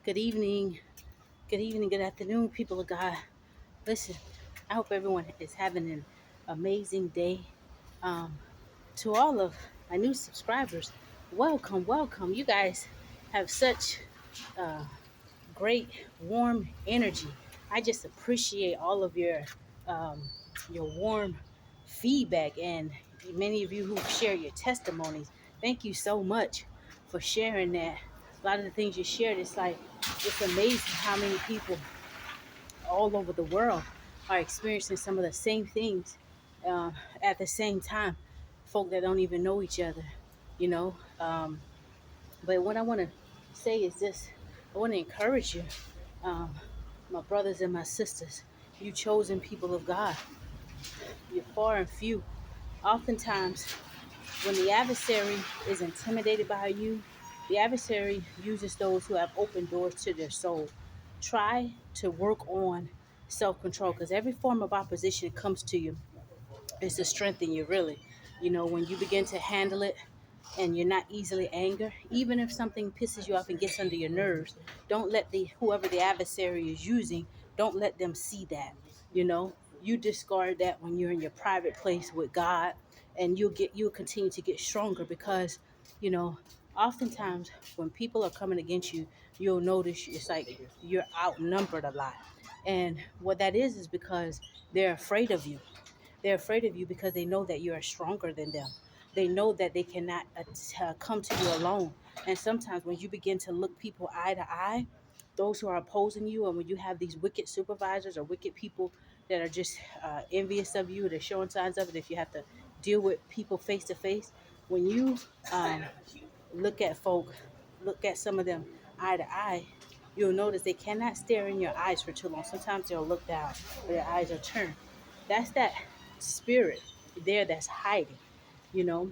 Good evening, good afternoon, people of God. Listen, I hope everyone is having an amazing day. Um, to all of my new subscribers, welcome, welcome. You guys have such uh, great, warm energy. I just appreciate all of your warm feedback and many of you who share your testimonies. Thank you so much for sharing that. A lot of the things you shared, it's amazing how many people all over the world are experiencing some of the same things uh, at the same time. Folk that don't even know each other, you know. But what I want to say is this: I want to encourage you, um, my brothers and my sisters, you chosen people of God. You're far and few. Oftentimes, when the adversary is intimidated by you, the adversary uses those who have opened doors to their soul. Try to work on self control because every form of opposition comes to you is to strengthen you, really. You know, when you begin to handle it and you're not easily angered, even if something pisses you off and gets under your nerves, don't let the whoever the adversary is using, don't let them see that. You know, you discard that when you're in your private place with God, and you'll continue to get stronger because, you know, oftentimes when people are coming against you, you'll notice it's like you're outnumbered a lot. And what that is because they're afraid of you. They're afraid of you because they know that you are stronger than them. They know that they cannot come to you alone. And sometimes when you begin to look people eye to eye, those who are opposing you, and when you have these wicked supervisors or wicked people that are just envious of you, they're showing signs of it. If you have to deal with people face to face, when you um, look at folk, look at some of them eye to eye, you'll notice they cannot stare in your eyes for too long. Sometimes they'll look down, or their eyes are turned. That's that spirit there that's hiding, you know.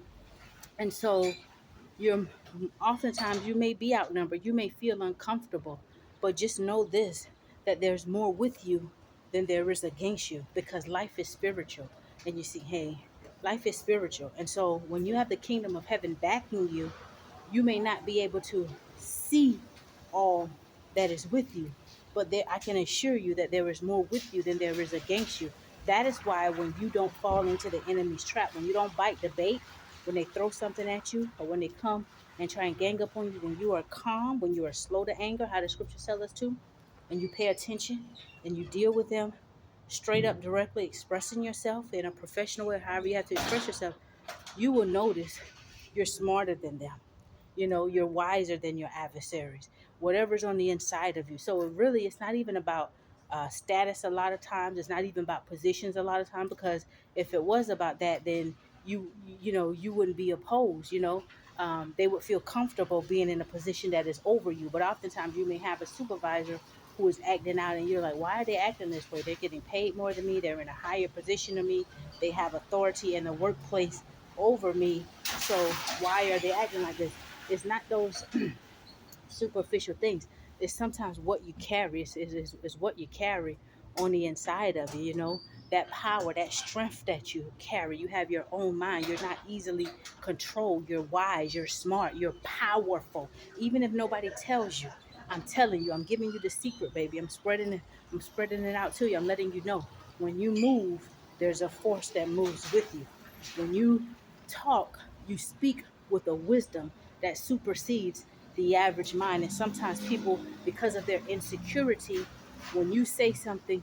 And so you're oftentimes you may be outnumbered, you may feel uncomfortable, but just know this, that there's more with you than there is against you, because life is spiritual. And you see, hey, life is spiritual. And so when you have the kingdom of heaven backing you, you may not be able to see all that is with you, but there, I can assure you that there is more with you than there is against you. That is why when you don't fall into the enemy's trap, when you don't bite the bait, when they throw something at you, or when they come and try and gang up on you, when you are calm, when you are slow to anger, how the scripture tells us to, and you pay attention and you deal with them straight up, directly expressing yourself in a professional way, however you have to express yourself, you will notice you're smarter than them. You know, you're wiser than your adversaries, whatever's on the inside of you. So it really, it's not even about status. A lot of times it's not even about positions a lot of time, because if it was about that, then you wouldn't be opposed. They would feel comfortable being in a position that is over you. But oftentimes you may have a supervisor who is acting out, and you're like, why are they acting this way? They're getting paid more than me, they're in a higher position than me, they have authority in the workplace over me, so why are they acting like this? It's not those superficial things. It's sometimes what you carry. Is what you carry on the inside of you, that power, that strength that you carry. You have your own mind. You're not easily controlled. You're wise. You're smart. You're powerful. Even if nobody tells you, I'm telling you, I'm giving you the secret, baby. I'm spreading it out to you. I'm letting you know. When you move, there's a force that moves with you. When you talk, you speak with a wisdom that supersedes the average mind. And sometimes people, because of their insecurity, when you say something,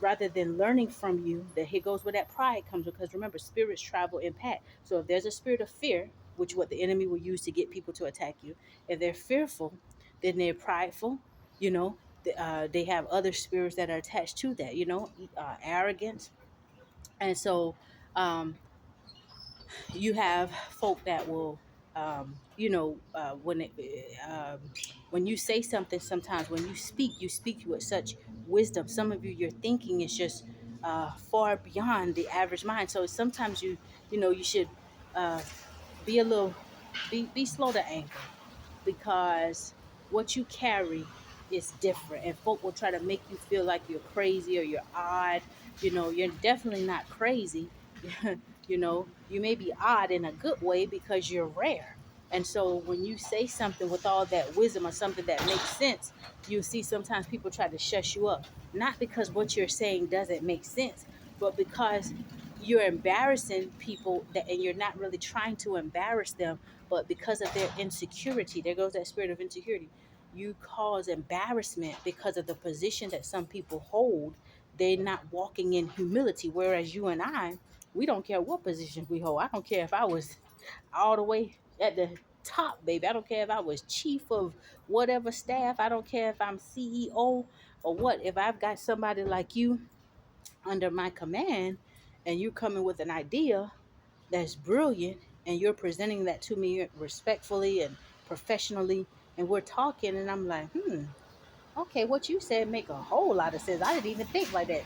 rather than learning from you, that here goes where that pride comes. Because remember, spirits travel in pack. So if there's a spirit of fear, which what the enemy will use to get people to attack you, if they're fearful, then they're prideful. You know, they have other spirits that are attached to that. Arrogance. And so you have folk that will when you say something, sometimes when you speak with such wisdom. Some of you, your thinking is just far beyond the average mind. So sometimes you should uh, be a little be slow to anger, because what you carry is different, and folk will try to make you feel like you're crazy or you're odd. You're definitely not crazy. You may be odd in a good way because you're rare. And so when you say something with all that wisdom or something that makes sense, you see sometimes people try to shush you up. Not because what you're saying doesn't make sense, but because you're embarrassing people that, and you're not really trying to embarrass them, but because of their insecurity, there goes that spirit of insecurity. You cause embarrassment because of the position that some people hold. They're not walking in humility. Whereas you and I, we don't care what position we hold. I don't care if I was all the way at the top, baby. I don't care if I was chief of whatever staff. I don't care if I'm CEO or what. If I've got somebody like you under my command and you're coming with an idea that's brilliant and you're presenting that to me respectfully and professionally, and we're talking, and I'm like, okay, what you said make a whole lot of sense. I didn't even think like that.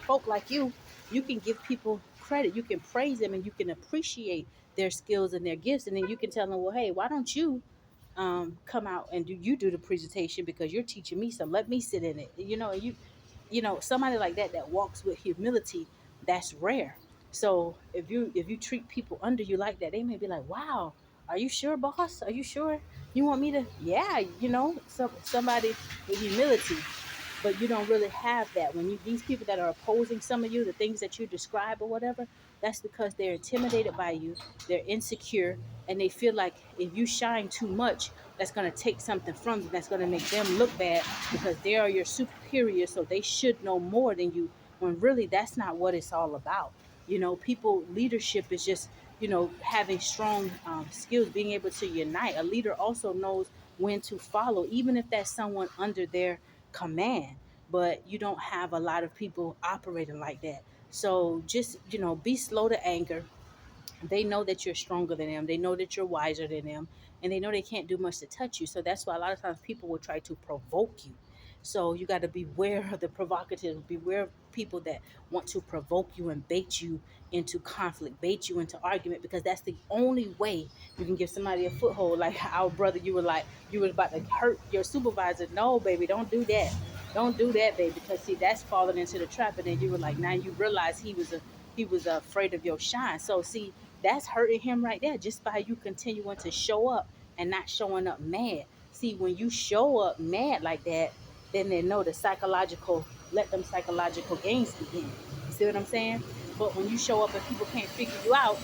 Folk like you can give people credit, you can praise them, and you can appreciate their skills and their gifts, and then you can tell them, well, hey, why don't you come out and do the presentation because you're teaching me some. Let me sit in it. Somebody like that that walks with humility, that's rare. So if you treat people under you like that, they may be like, wow, are you sure, boss? Are you sure you want me to? Yeah, somebody with humility. But you don't really have that. When you these people that are opposing some of you, the things that you describe or whatever, that's because they're intimidated by you, they're insecure, and they feel like if you shine too much, that's going to take something from them, that's going to make them look bad because they are your superior, so they should know more than you, when really that's not what it's all about. People leadership is just having strong skills, being able to unite. A leader also knows when to follow, even if that's someone under their command. But you don't have a lot of people operating like that. So just be slow to anger. They know that you're stronger than them. They know that you're wiser than them, and they know they can't do much to touch you. So that's why a lot of times people will try to provoke you. So you got to beware of the provocateurs, beware of people that want to provoke you and bait you into conflict, bait you into argument, because that's the only way you can give somebody a foothold. Like our brother, you were about to hurt your supervisor. No, baby, don't do that. Don't do that, baby, because see, that's falling into the trap. And then you were like, now you realize he was afraid of your shine. So see, that's hurting him right there, just by you continuing to show up and not showing up mad. See, when you show up mad like that, then they know let them psychological games begin. You see what I'm saying? But when you show up and people can't figure you out,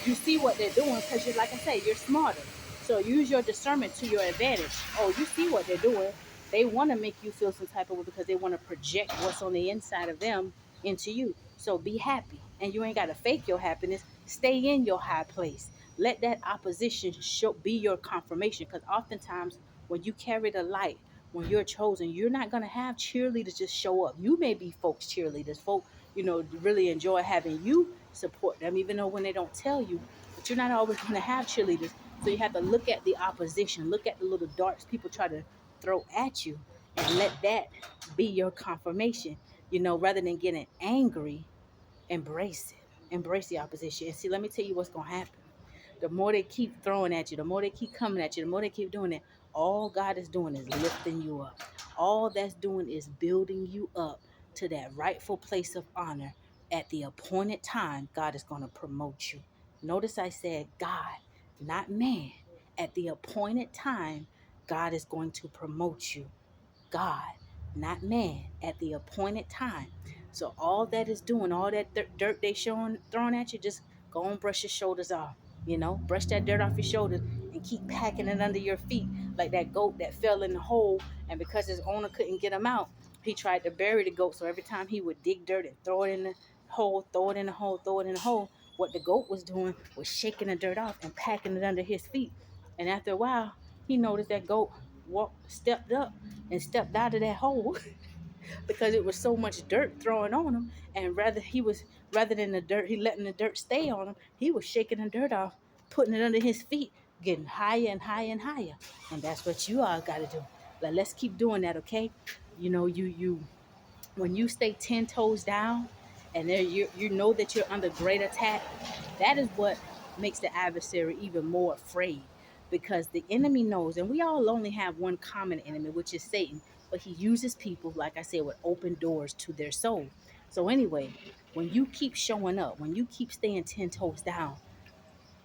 you see what they're doing because you're, like I say, you're smarter. So use your discernment to your advantage. Oh, you see what they're doing. They want to make you feel some type of way because they want to project what's on the inside of them into you. So be happy. And you ain't got to fake your happiness. Stay in your high place. Let that opposition be your confirmation. Because oftentimes when you carry the light, when you're chosen, you're not going to have cheerleaders just show up. You may be folks cheerleaders. Folk, really enjoy having you support them, even though when they don't tell you. But you're not always going to have cheerleaders. So you have to look at the opposition, look at the little darts people try to throw at you, and let that be your confirmation. Rather than getting angry, embrace it. Embrace the opposition. And see, let me tell you what's going to happen. The more they keep throwing at you, the more they keep coming at you, the more they keep doing it, all God is doing is lifting you up. All that's doing is building you up to that rightful place of honor. At the appointed time, God is going to promote you. Notice I said God, not man. At the appointed time, God is going to promote you. God, not man, at the appointed time. So all that is doing, all that dirt they throwing at you, just go and brush your shoulders off. Brush that dirt off your shoulders and keep packing it under your feet, like that goat that fell in the hole, and because his owner couldn't get him out, he tried to bury the goat. So every time he would dig dirt and throw it in the hole, throw it in the hole, throw it in the hole, what the goat was doing was shaking the dirt off and packing it under his feet. And after a while, he noticed that goat stepped up and stepped out of that hole because it was so much dirt thrown on him. And rather than the dirt, he letting the dirt stay on him, he was shaking the dirt off, putting it under his feet, getting higher and higher and higher. And that's what you all got to do. Let's keep doing that, okay? You when you stay 10 toes down and there you know that you're under great attack, that is what makes the adversary even more afraid, because the enemy knows, and we all only have one common enemy, which is Satan, but he uses people, like I said, with open doors to their soul. So anyway, when you keep showing up, when you keep staying 10 toes down,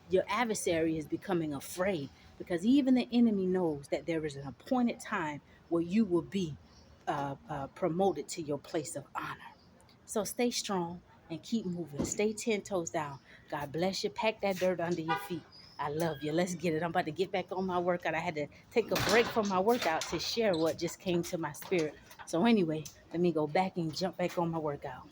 your adversary is becoming afraid, because even the enemy knows that there is an appointed time where you will be promoted to your place of honor. So stay strong and keep moving. Stay 10 toes down. God bless you. Pack that dirt under your feet. I love you. Let's get it. I'm about to get back on my workout. I had to take a break from my workout to share what just came to my spirit. So anyway, let me go back and jump back on my workout.